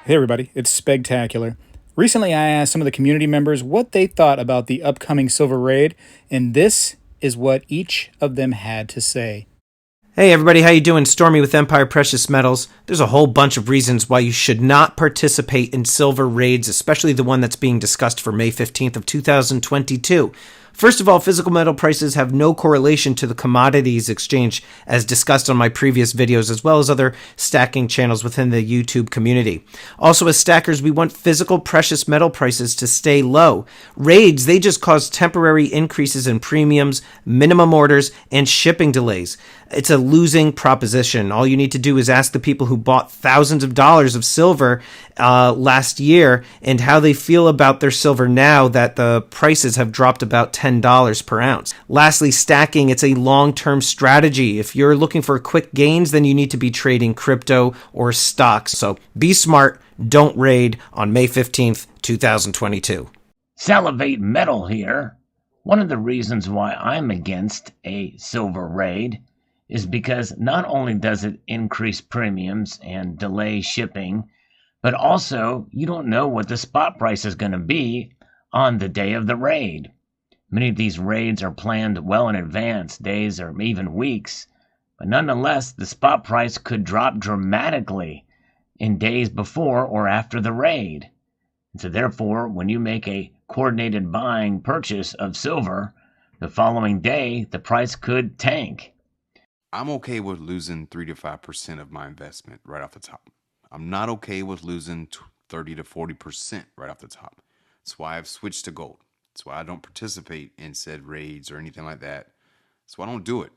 Hey everybody, it's Spegtacular. Recently I asked some of the community members what they thought about the upcoming silver raid, and this is what each of them had to say. Hey everybody, how you doing? Stormy with Empire Precious Metals. There's a whole bunch of reasons why you should not participate in silver raids, especially the one that's being discussed for May 15th of 2022. First of all, physical metal prices have no correlation to the commodities exchange, as discussed on my previous videos, as well as other stacking channels within the YouTube community. Also, as stackers, we want physical precious metal prices to stay low. Raids, they just cause temporary increases in premiums, minimum orders, and shipping delays. It's a losing proposition. All you need to do is ask the people who bought thousands of dollars of silver last year and how they feel about their silver now that the prices have dropped about $10 per ounce. Lastly, stacking, it's a long-term strategy. If you're looking for quick gains, then you need to be trading crypto or stocks. So be smart, don't raid on May 15th, 2022. Salivate Metal here. One of the reasons why I'm against a silver raid is because not only does it increase premiums and delay shipping, but also you don't know what the spot price is going to be on the day of the raid. Many of these raids are planned well in advance, days or even weeks, but nonetheless, the spot price could drop dramatically in days before or after the raid. And so therefore, when you make a coordinated buying purchase of silver, the following day, the price could tank. I'm okay with losing 3 to 5% of my investment right off the top. I'm not okay with losing 30 to 40% right off the top. That's why I've switched to gold. That's why I don't participate in said raids or anything like that. That's why I don't do it.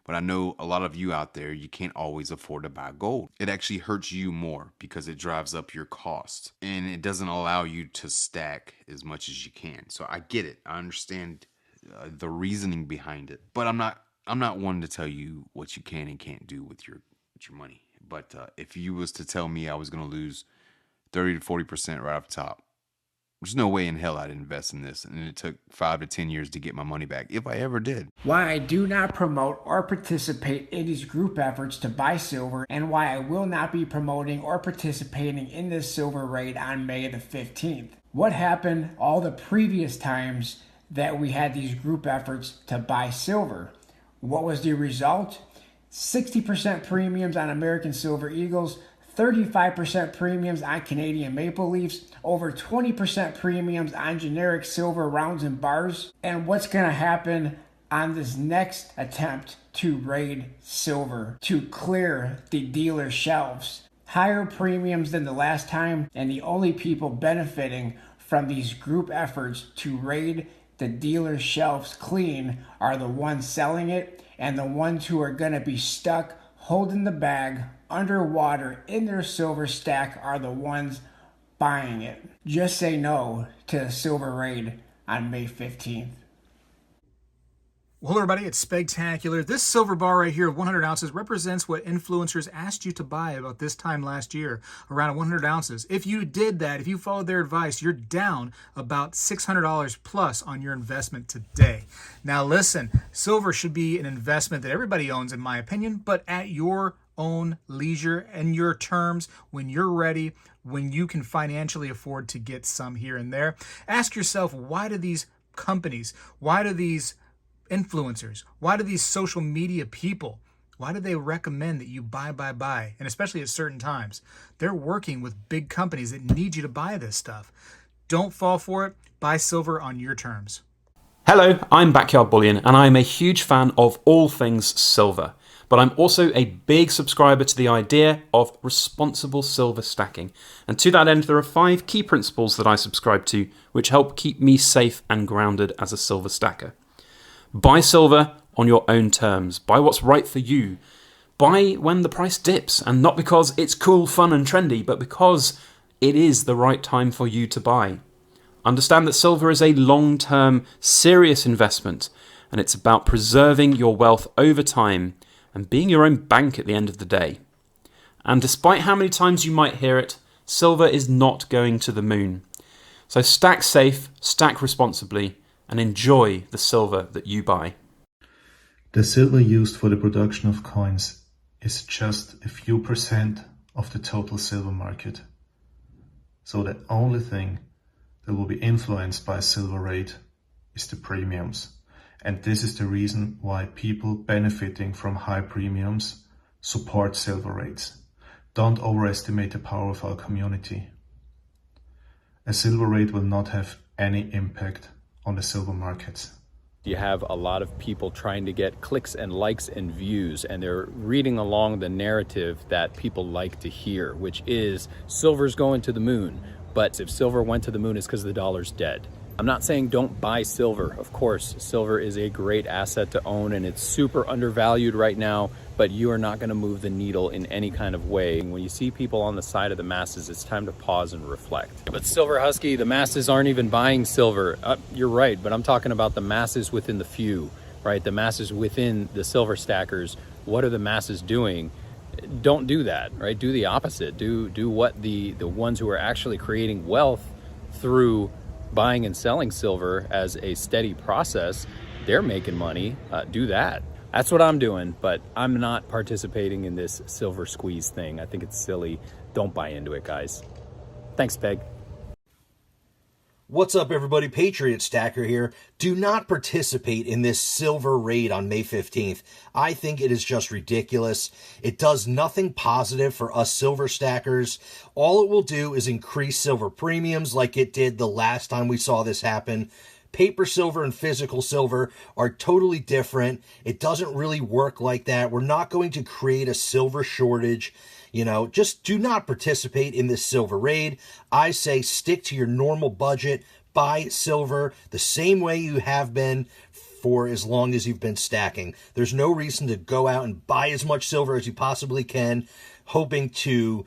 But I know a lot of you out there, you can't always afford to buy gold. It actually hurts you more because it drives up your cost and it doesn't allow you to stack as much as you can. So I get it. I understand the reasoning behind it, but I'm not one to tell you what you can and can't do with your money. But if you was to tell me I was going to lose 30 to 40% right off the top, there's no way in hell I'd invest in this. And it took 5 to 10 years to get my money back, if I ever did. Why I do not promote or participate in these group efforts to buy silver, and why I will not be promoting or participating in this silver raid on May the 15th. What happened all the previous times that we had these group efforts to buy silver? What was the result? 60% premiums on American Silver Eagles, 35% premiums on Canadian Maple Leafs, over 20% premiums on generic silver rounds and bars. And what's going to happen on this next attempt to raid silver, to clear the dealer shelves? Higher premiums than the last time, and the only people benefiting from these group efforts to raid the dealer shelves clean are the ones selling it, and the ones who are going to be stuck holding the bag underwater in their silver stack are the ones buying it. Just say no to the silver raid on May 15th. Well, hello everybody, it's Spegtacular. This silver bar right here of 100 ounces represents what influencers asked you to buy about this time last year, around 100 ounces. If you did that, if you followed their advice, you're down about $600 plus on your investment today. Now listen, silver should be an investment that everybody owns in my opinion, but at your own leisure and your terms, when you're ready, when you can financially afford to get some here and there. Ask yourself, why do these companies, why do these influencers, why do these social media people, why do they recommend that you buy, and especially at certain times? They're working with big companies that need you to buy this stuff. Don't fall for it. Buy silver on your terms. Hello, I'm Backyard Bullion, and I'm a huge fan of all things silver. But I'm also a big subscriber to the idea of responsible silver stacking. And to that end, there are 5 key principles that I subscribe to, which help keep me safe and grounded as a silver stacker. Buy silver on your own terms. Buy what's right for you. Buy when the price dips, and not because it's cool, fun and trendy, but because it is the right time for you to buy. Understand that silver is a long-term, serious investment, and it's about preserving your wealth over time and being your own bank at the end of the day. And despite how many times you might hear it, silver is not going to the moon. So stack safe, stack responsibly, and enjoy the silver that you buy. The silver used for the production of coins is just a few % of the total silver market. So the only thing that will be influenced by silver rate is the premiums. And this is the reason why people benefiting from high premiums support silver rates. Don't overestimate the power of our community. A silver rate will not have any impact on the silver markets. You have a lot of people trying to get clicks and likes and views, and they're reading along the narrative that people like to hear, which is silver's going to the moon. But if silver went to the moon, it's because the dollar's dead. I'm not saying don't buy silver. Of course, silver is a great asset to own and it's super undervalued right now, but you are not going to move the needle in any kind of way. When you see people on the side of the masses, it's time to pause and reflect. But Silver Husky, the masses aren't even buying silver. You're right, but I'm talking about the masses within the few, right? The masses within the silver stackers. What are the masses doing? Don't do that, right? Do the opposite. Do what the ones who are actually creating wealth through buying and selling silver as a steady process, they're making money. Do that. That's what I'm doing, but I'm not participating in this silver squeeze thing. I think it's silly. Don't buy into it, guys. Thanks, Peg. What's up, everybody? Patriot Stacker here. Do not participate in this silver raid on May 15th. I think it is just ridiculous. It does nothing positive for us silver stackers. All it will do is increase silver premiums like it did the last time we saw this happen. Paper silver and physical silver are totally different. It doesn't really work like that. We're not going to create a silver shortage. You know, just do not participate in this silver raid. I say stick to your normal budget. Buy silver the same way you have been for as long as you've been stacking. There's no reason to go out and buy as much silver as you possibly can, hoping to,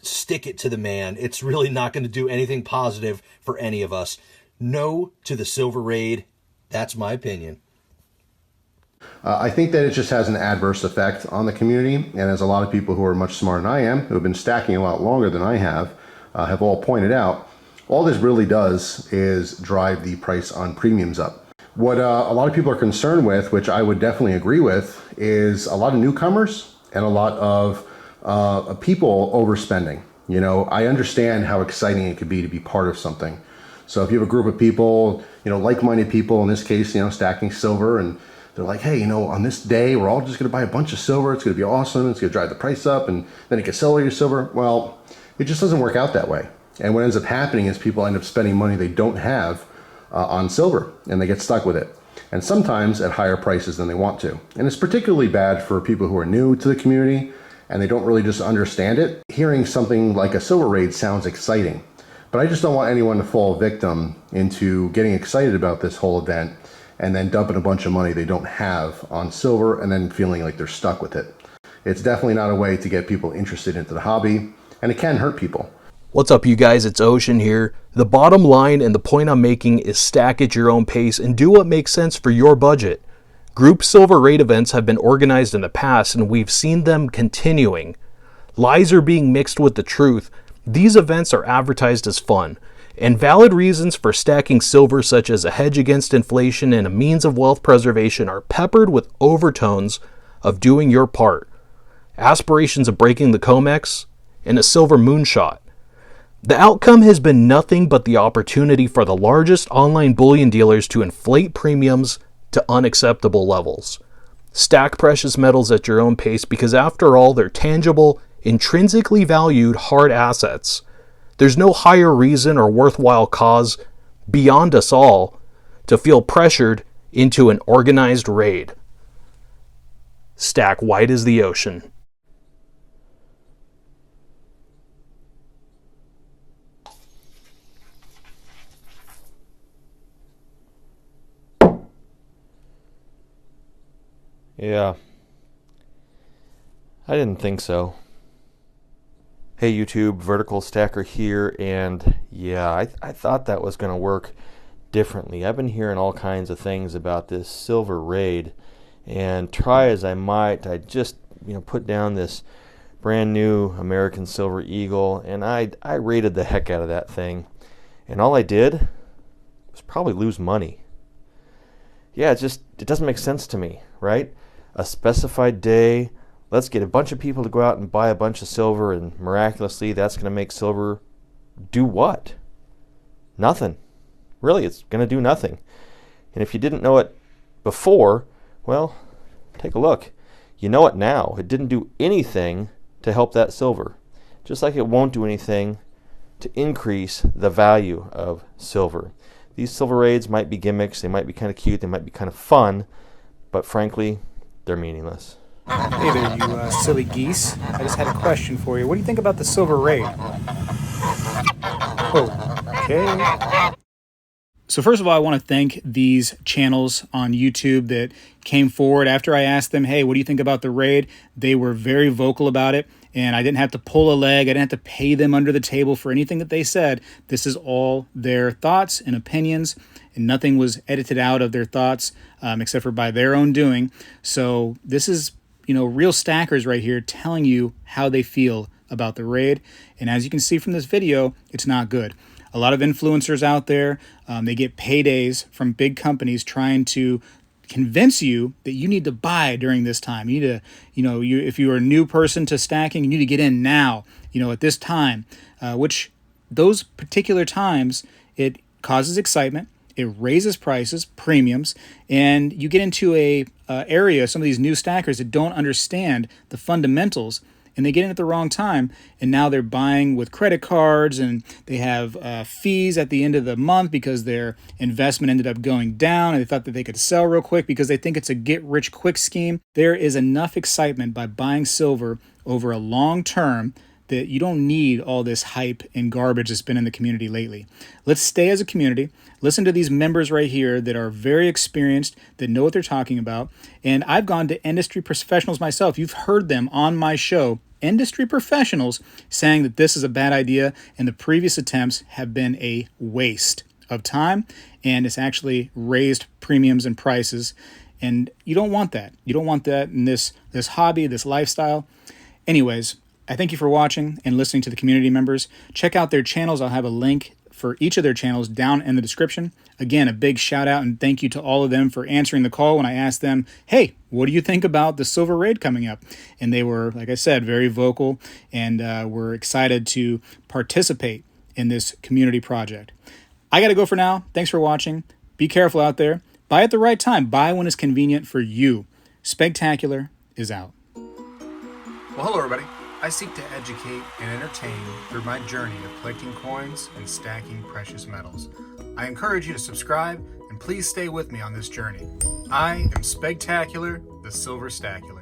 stick it to the man. It's really not going to do anything positive for any of us. No to the silver raid. That's my opinion. I think that it just has an adverse effect on the community, and as a lot of people who are much smarter than I am, who have been stacking a lot longer than I have all pointed out, all this really does is drive the price on premiums up. What a lot of people are concerned with, which I would definitely agree with, is a lot of newcomers and a lot of people overspending. I understand how exciting it could be to be part of something. So if you have a group of people, like-minded people, in this case, stacking silver, and they're like, hey, on this day, we're all just going to buy a bunch of silver. It's going to be awesome. It's going to drive the price up, and then you can sell all your silver. Well, it just doesn't work out that way. And what ends up happening is people end up spending money they don't have on silver, and they get stuck with it. And sometimes at higher prices than they want to. And it's particularly bad for people who are new to the community, and they don't really just understand it. Hearing something like a silver raid sounds exciting, but I just don't want anyone to fall victim into getting excited about this whole event and then dumping a bunch of money they don't have on silver and then feeling like they're stuck with it. It's definitely not a way to get people interested into the hobby, and it can hurt people. What's up, you guys? It's Ocean here. The bottom line and the point I'm making is stack at your own pace and do what makes sense for your budget. Group silver raid events have been organized in the past, and we've seen them continuing. Lies are being mixed with the truth. These events are advertised as fun, and valid reasons for stacking silver, such as a hedge against inflation and a means of wealth preservation, are peppered with overtones of doing your part, aspirations of breaking the COMEX, and a silver moonshot. The outcome has been nothing but the opportunity for the largest online bullion dealers to inflate premiums to unacceptable levels. Stack precious metals at your own pace because, after all, they're tangible, intrinsically valued hard assets. There's no higher reason or worthwhile cause beyond us all to feel pressured into an organized raid. Stack wide as the ocean. Yeah. I didn't think so. Hey YouTube, Vertical Stacker here, and yeah, I thought that was going to work differently. I've been hearing all kinds of things about this silver raid, and try as I might, I just put down this brand new American Silver Eagle, and I raided the heck out of that thing, and all I did was probably lose money. Yeah, it doesn't make sense to me, right? A specified day, let's get a bunch of people to go out and buy a bunch of silver, and miraculously that's going to make silver do what? Nothing. Really, it's going to do nothing. And if you didn't know it before, well, take a look. You know it now. It didn't do anything to help that silver. Just like it won't do anything to increase the value of silver. These silver raids might be gimmicks, they might be kind of cute, they might be kind of fun, but frankly, they're meaningless. Hey there, you silly geese. I just had a question for you. What do you think about the silver raid? Okay. So first of all, I want to thank these channels on YouTube that came forward after I asked them, hey, what do you think about the raid? They were very vocal about it, and I didn't have to pull a leg. I didn't have to pay them under the table for anything that they said. This is all their thoughts and opinions, and nothing was edited out of their thoughts except for by their own doing. So this is, real stackers right here telling you how they feel about the raid. And as you can see from this video, it's not good. A lot of influencers out there, they get paydays from big companies trying to convince you that you need to buy during this time. You need to, if you're a new person to stacking, you need to get in now, at this time, which those particular times, it causes excitement. It raises prices, premiums, and you get into a area, some of these new stackers that don't understand the fundamentals, and they get in at the wrong time, and now they're buying with credit cards, and they have fees at the end of the month because their investment ended up going down, and they thought that they could sell real quick because they think it's a get-rich-quick scheme. There is enough excitement by buying silver over a long term that you don't need all this hype and garbage that's been in the community lately. Let's stay as a community. Listen to these members right here that are very experienced, that know what they're talking about. And I've gone to industry professionals myself. You've heard them on my show. Industry professionals saying that this is a bad idea and the previous attempts have been a waste of time, and it's actually raised premiums and prices. And you don't want that. You don't want that in this hobby, this lifestyle. Anyways, I thank you for watching and listening to the community members. Check out their channels. I'll have a link for each of their channels down in the description. Again, a big shout out and thank you to all of them for answering the call when I asked them, hey, what do you think about the silver raid coming up? And they were, like I said, very vocal and were excited to participate in this community project. I got to go for now. Thanks for watching. Be careful out there. Buy at the right time. Buy when it's convenient for you. Spegtacular is out. Well, hello, everybody. I seek to educate and entertain through my journey of collecting coins and stacking precious metals. I encourage you to subscribe and please stay with me on this journey. I am Spegtacular, the Silver Stacular.